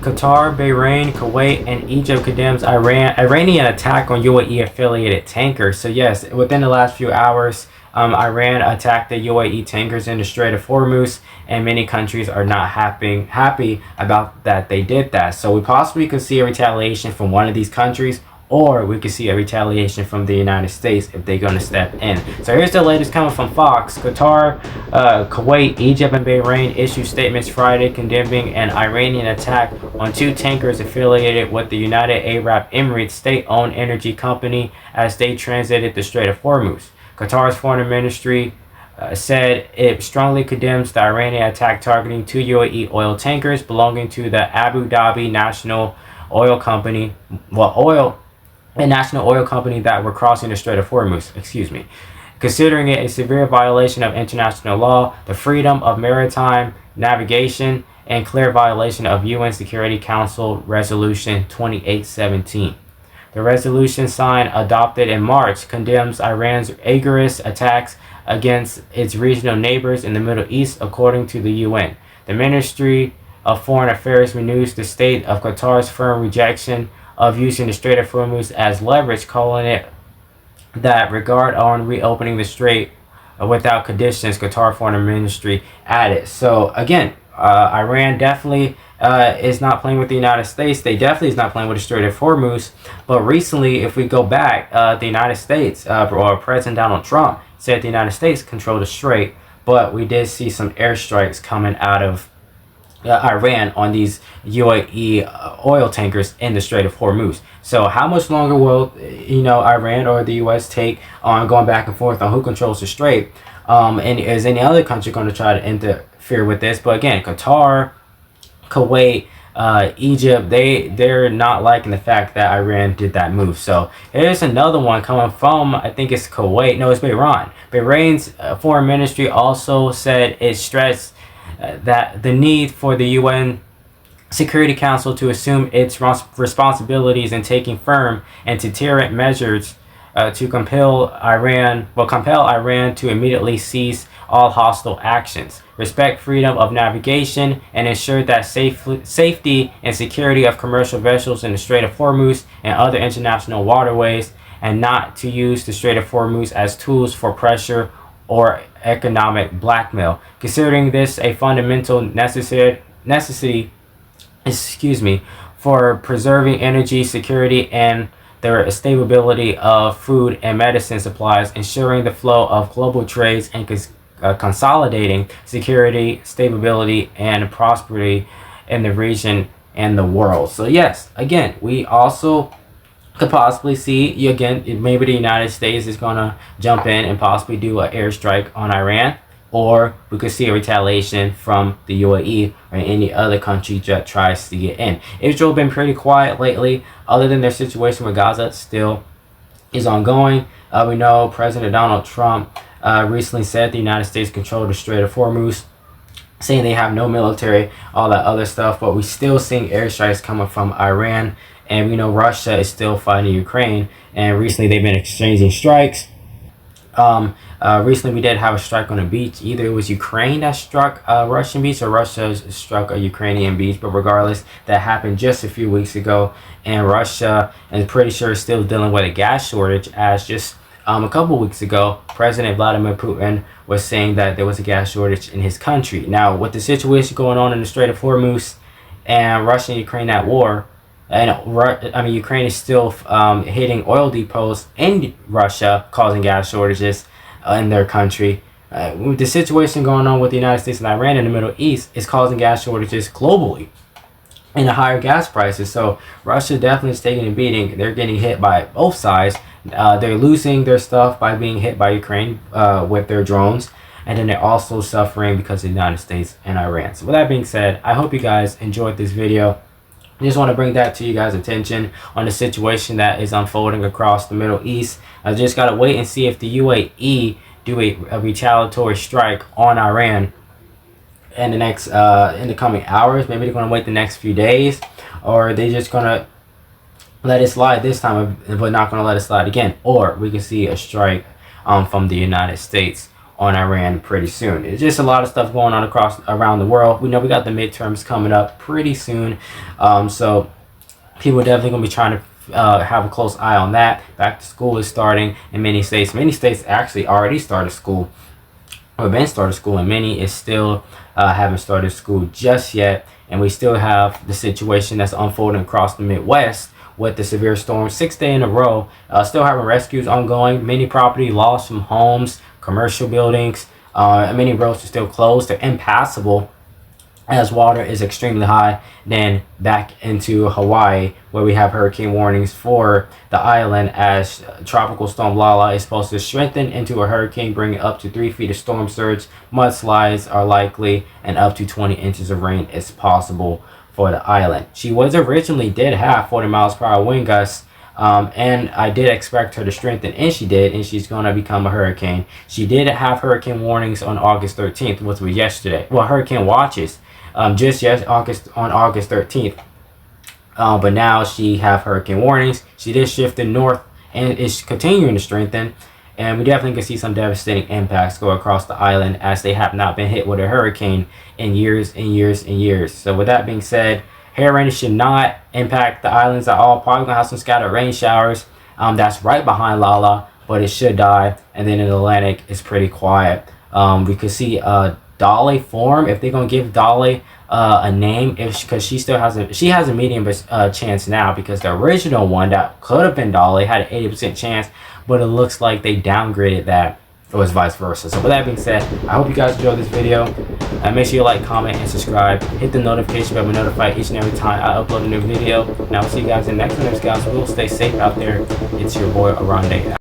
Qatar, Bahrain, Kuwait, and Egypt condemns Iranian attack on UAE affiliated tankers. So yes, within the last few hours, Iran attacked the UAE tankers in the Strait of Hormuz, and many countries are not happy about that they did that. So we possibly could see a retaliation from one of these countries, or we could see a retaliation from the United States if they're going to step in. So here's the latest coming from Fox. Qatar, Kuwait, Egypt, and Bahrain issued statements Friday condemning an Iranian attack on two tankers affiliated with the United Arab Emirates state-owned energy company as they transited the Strait of Hormuz. Qatar's foreign ministry said it strongly condemns the Iranian attack targeting two UAE oil tankers belonging to the Abu Dhabi National Oil Company, a national oil company that were crossing the Strait of Hormuz, considering it a severe violation of international law, the freedom of maritime navigation, and clear violation of UN Security Council Resolution 2817. The resolution signed adopted in March condemns Iran's aggressive attacks against its regional neighbors in the Middle East, according to the UN. The Ministry of Foreign Affairs renews the state of Qatar's firm rejection of using the Strait of Hormuz as leverage, calling it that regard on reopening the strait without conditions, Qatar Foreign Ministry added. So again, Iran definitely is not playing with the United States. They definitely is not playing with the Strait of Hormuz. But recently, if we go back, the United States, or President Donald Trump, said the United States controlled the strait, but we did see some airstrikes coming out of Iran on these UAE oil tankers in the Strait of Hormuz. So how much longer will Iran or the US take on going back and forth on who controls the strait? And is any other country going to try to interfere with this? But again, Qatar, Kuwait, Egypt, they're not liking the fact that Iran did that move. So here's another one coming from, I think it's Kuwait. No, it's Bahrain. Bahrain's foreign ministry also said it stressed that the need for the UN Security Council to assume its responsibilities in taking firm and deterrent measures to compel Iran to immediately cease all hostile actions, respect freedom of navigation, and ensure that safety and security of commercial vessels in the Strait of Hormuz and other international waterways, and not to use the Strait of Hormuz as tools for pressure or economic blackmail. Considering this a fundamental necessity for preserving energy security and the stability of food and medicine supplies, ensuring the flow of global trades, and consolidating security, stability, and prosperity in the region and the world. So yes, again, we also could possibly see, again, maybe the United States is going to jump in and possibly do an airstrike on Iran, or we could see a retaliation from the UAE or any other country that tries to get in. Israel been pretty quiet lately, other than their situation with Gaza still is ongoing. We know President Donald Trump recently said the United States controlled the Strait of Hormuz, saying they have no military, all that other stuff, but we still seeing airstrikes coming from Iran. And we know Russia is still fighting Ukraine, and recently they've been exchanging strikes. Recently we did have a strike on a beach. Either it was Ukraine that struck a Russian beach, or Russia struck a Ukrainian beach. But regardless, that happened just a few weeks ago, and Russia is pretty sure still dealing with a gas shortage, as just a couple weeks ago, President Vladimir Putin was saying that there was a gas shortage in his country. Now, with the situation going on in the Strait of Hormuz and Russia and Ukraine at war, and Ukraine is still hitting oil depots in Russia, causing gas shortages in their country. With the situation going on with the United States and Iran in the Middle East, is causing gas shortages globally and the higher gas prices. So Russia definitely is taking a beating. They're getting hit by both sides. They're losing their stuff by being hit by Ukraine with their drones, and then they're also suffering because of the United States and Iran. So with that being said, I hope you guys enjoyed this video. I just want to bring that to you guys' attention on the situation that is unfolding across the Middle East. I just got to wait and see if the UAE do a retaliatory strike on Iran in the coming hours. Maybe they're going to wait the next few days, or they just going to let it slide this time, but not going to let it slide again. Or we can see a strike from the United States on Iran pretty soon. It's just a lot of stuff going on around the world. We know we got the midterms coming up pretty soon, so people are definitely going to be trying to have a close eye on that. Back to school is starting in many states. Many states actually already started school, or been started school, and many is still haven't started school just yet. And we still have the situation that's unfolding across the Midwest with the severe storm, 6th day in a row. Still having rescues ongoing. Many property lost from homes, commercial buildings. Many roads are still closed. They're impassable as water is extremely high. Then back into Hawaii, where we have hurricane warnings for the island, as tropical storm Lala is supposed to strengthen into a hurricane, bringing up to 3 feet of storm surge. Mudslides are likely, and up to 20 inches of rain is possible for the island. She was originally did have 40 miles per hour wind gusts, and I did expect her to strengthen, and she did, and she's going to become a hurricane. She did have hurricane warnings on August 13th, which was yesterday. Well, hurricane watches on August 13th. But now she have hurricane warnings. She did shift in north and is continuing to strengthen. And we definitely can see some devastating impacts go across the island, as they have not been hit with a hurricane in years and years and years. So with that being said, heavy rain should not impact the islands at all. Probably gonna have some scattered rain showers. That's right behind Lala, but it should die. And then in the Atlantic, it's pretty quiet. We could see Dolly form, if they're gonna give Dolly a name, because she has a medium chance now, because the original one that could have been Dolly had an 80% chance, but it looks like they downgraded that. It was vice versa. So with that being said, I hope you guys enjoyed this video. Make sure you like, comment, and subscribe. Hit the notification bell to be notified each and every time I upload a new video. And I'll see you guys in the next one. Guys, we'll stay safe out there. It's your boy Arande.